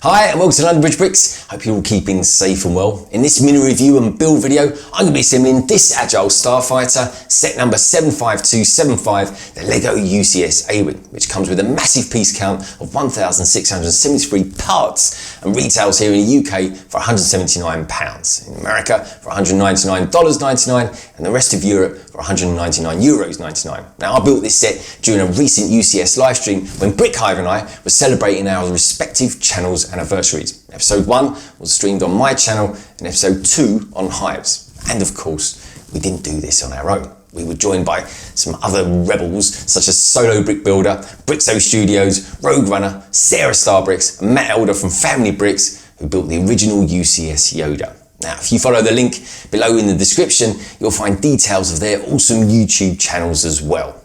Hi and welcome to London Bridge Bricks. Hope you're all keeping safe and well. In this mini review and build video, I'm going to be assembling this Agile Starfighter, set number 75275, the LEGO UCS A-Wing, which comes with a massive piece count of 1,673 parts and retails here in the UK for £179, in America for $199.99 and the rest of Europe for €199.99. Now, I built this set during a recent UCS live stream when Hive and I were celebrating our respective channels' anniversaries. Episode 1 was streamed on my channel and episode 2 on Hive's. And of course, we didn't do this on our own. We were joined by some other rebels such as Solo Brick Builder, Brixo Studios, Rogue Runner, Sarah Starbricks and Matt Elder from Family Bricks, who built the original UCS Yoda. Now, if you follow the link below in the description, you'll find details of their awesome YouTube channels as well.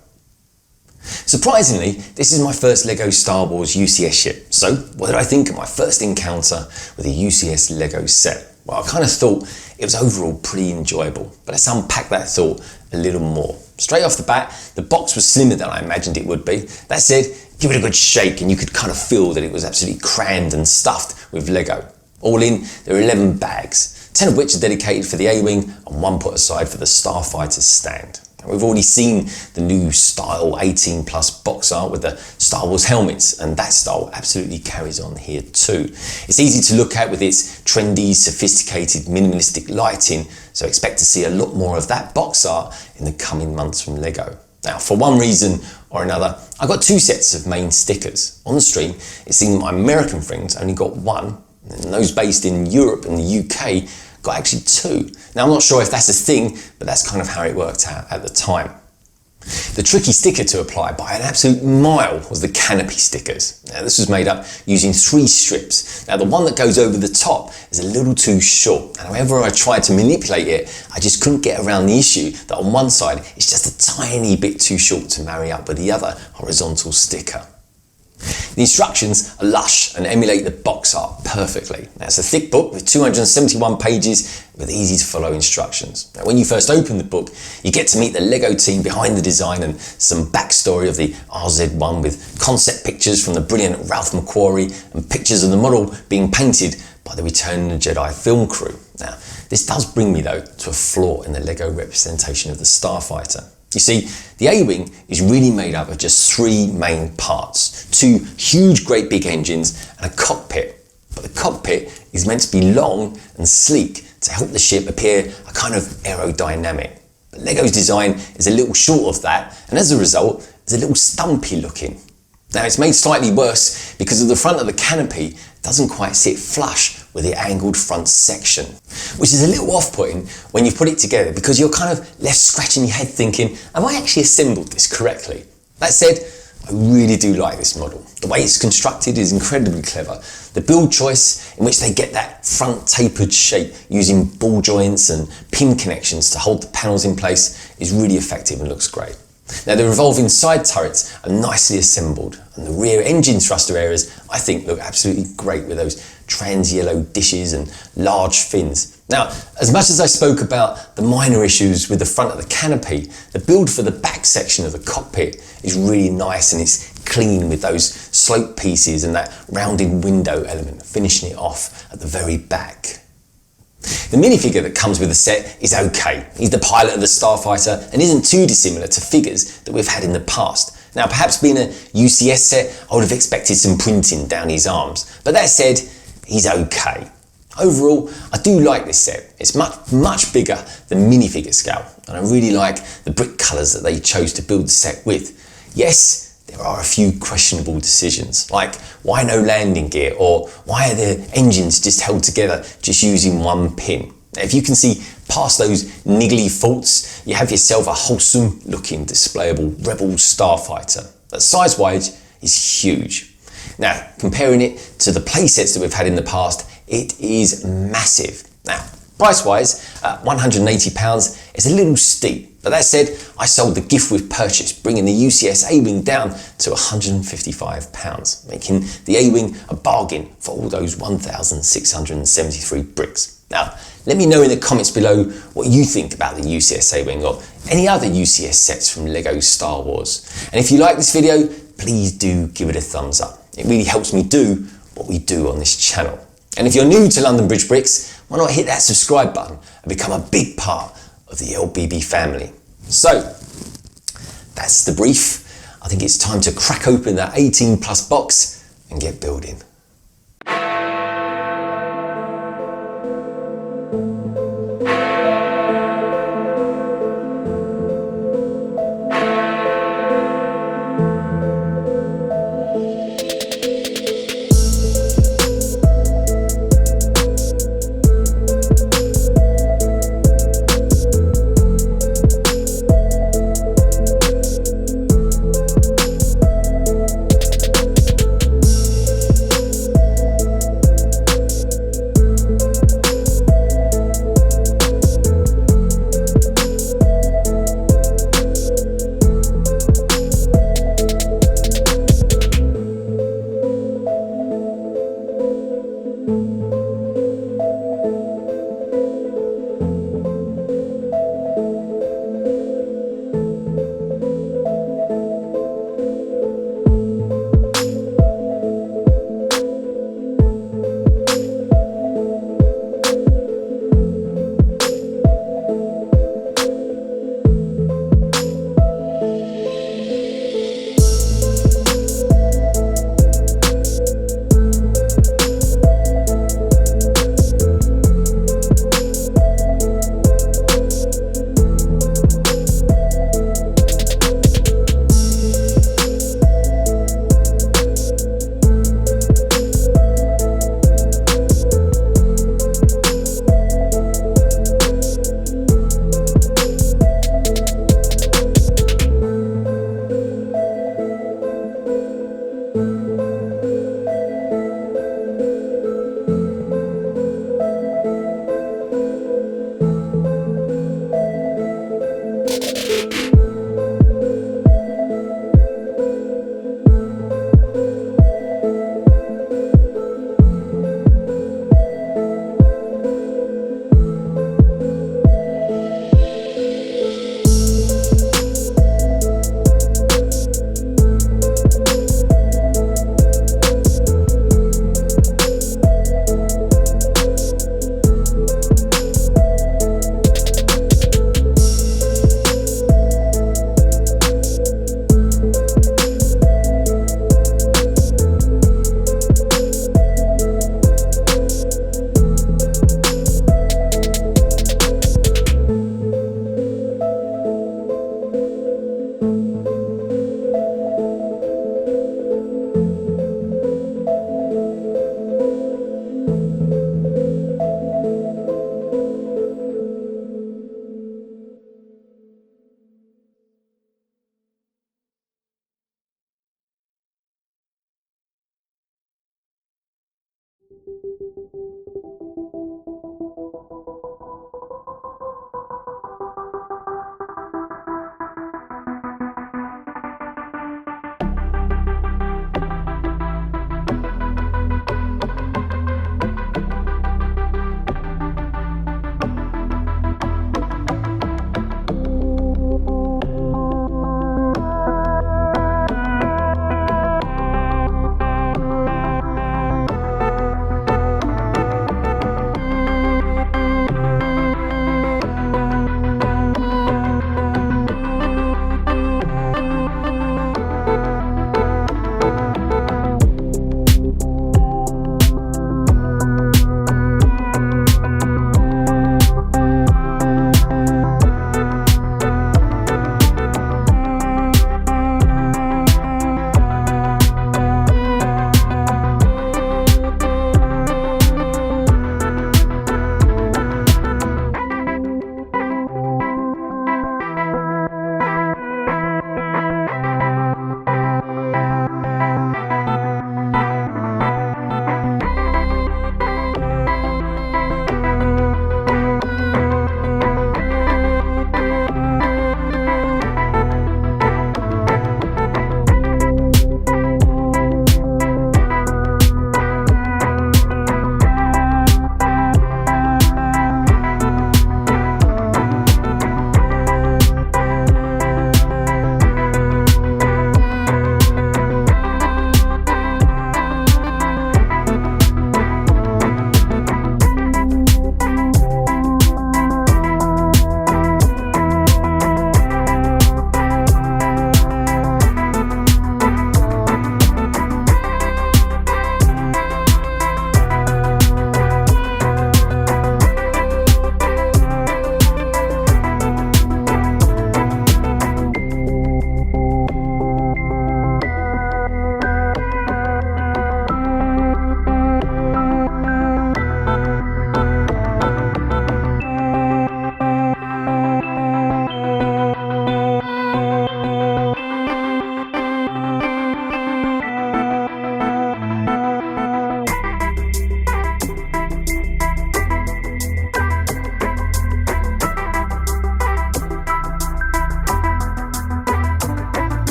Surprisingly, this is my first LEGO Star Wars UCS ship. So, what did I think of my first encounter with a UCS LEGO set? Well, I kind of thought it was overall pretty enjoyable, but let's unpack that thought a little more. Straight off the bat, the box was slimmer than I imagined it would be. That said, give it a good shake and you could kind of feel that it was absolutely crammed and stuffed with LEGO. All in, there are 11 bags, 10 of which are dedicated for the A-Wing and 1 put aside for the Starfighter stand. We've already seen the new style 18 plus box art with the Star Wars helmets, and that style absolutely carries on here too. It's easy to look at with its trendy, sophisticated, minimalistic lighting, so expect to see a lot more of that box art in the coming months from LEGO. Now, for one reason or another, I got 2 sets of main stickers. On the stream, it seemed my American friends only got 1, and those based in Europe and the UK got actually 2. Now, I'm not sure if that's a thing, but that's kind of how it worked out at the time. The tricky sticker to apply by an absolute mile was the canopy stickers. Now, this was made up using 3 strips. Now, the one that goes over the top is a little too short, and however I tried to manipulate it, I just couldn't get around the issue that on one side, it's just a tiny bit too short to marry up with the other horizontal sticker. The instructions are lush and emulate the box art perfectly. Now, it's a thick book with 271 pages with easy to follow instructions. Now, when you first open the book, you get to meet the LEGO team behind the design and some backstory of the RZ-1 with concept pictures from the brilliant Ralph McQuarrie and pictures of the model being painted by the Return of the Jedi film crew. Now, this does bring me though to a flaw in the LEGO representation of the Starfighter. You see, the A-Wing is really made up of just 3 main parts, 2 huge great big engines and a cockpit. But the cockpit is meant to be long and sleek to help the ship appear a kind of aerodynamic. But LEGO's design is a little short of that, and as a result, it's a little stumpy looking. Now, it's made slightly worse because of the front of the canopy doesn't quite sit flush with the angled front section, which is a little off-putting when you put it together because you're kind of left scratching your head thinking, have I actually assembled this correctly? That said, I really do like this model. The way it's constructed is incredibly clever. The build choice in which they get that front tapered shape using ball joints and pin connections to hold the panels in place is really effective and looks great. Now, the revolving side turrets are nicely assembled and the rear engine thruster areas I think look absolutely great with those trans yellow dishes and large fins. Now, as much as I spoke about the minor issues with the front of the canopy, the build for the back section of the cockpit is really nice and it's clean with those slope pieces and that rounded window element finishing it off at the very back. The minifigure that comes with the set is okay. He's the pilot of the Starfighter and isn't too dissimilar to figures that we've had in the past. Now, perhaps being a UCS set, I would have expected some printing down his arms, but that said, he's okay. Overall, I do like this set. It's much bigger than minifigure scale, and I really like the brick colours that they chose to build the set with. Yes, there are a few questionable decisions, like why no landing gear, or why are the engines just held together just using 1 pin? Now, if you can see past those niggly faults, you have yourself a wholesome looking displayable Rebel Starfighter that size-wise is huge. Now, comparing it to the playsets that we've had in the past, it is massive. Now, price-wise, at £180 is a little steep, but that said, I sold the gift with purchase, bringing the UCS A-Wing down to £155, making the A-Wing a bargain for all those 1,673 bricks. Now, let me know in the comments below what you think about the UCS A-Wing or any other UCS sets from LEGO Star Wars. And if you like this video, please do give it a thumbs up. It really helps me do what we do on this channel. And if you're new to London Bridge Bricks, why not hit that subscribe button and become a big part of the LBB family. So, that's the brief. I think it's time to crack open that 18 plus box and get building.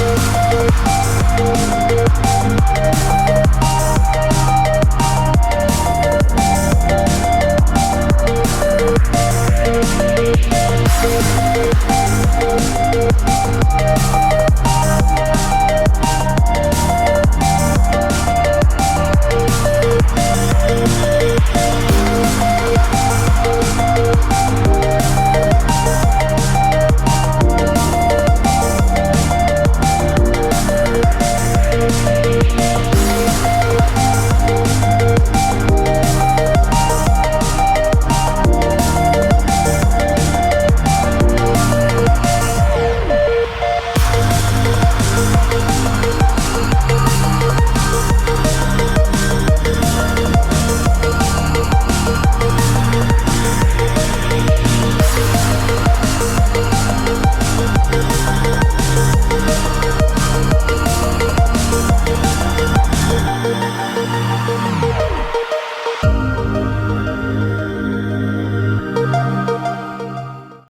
Bye.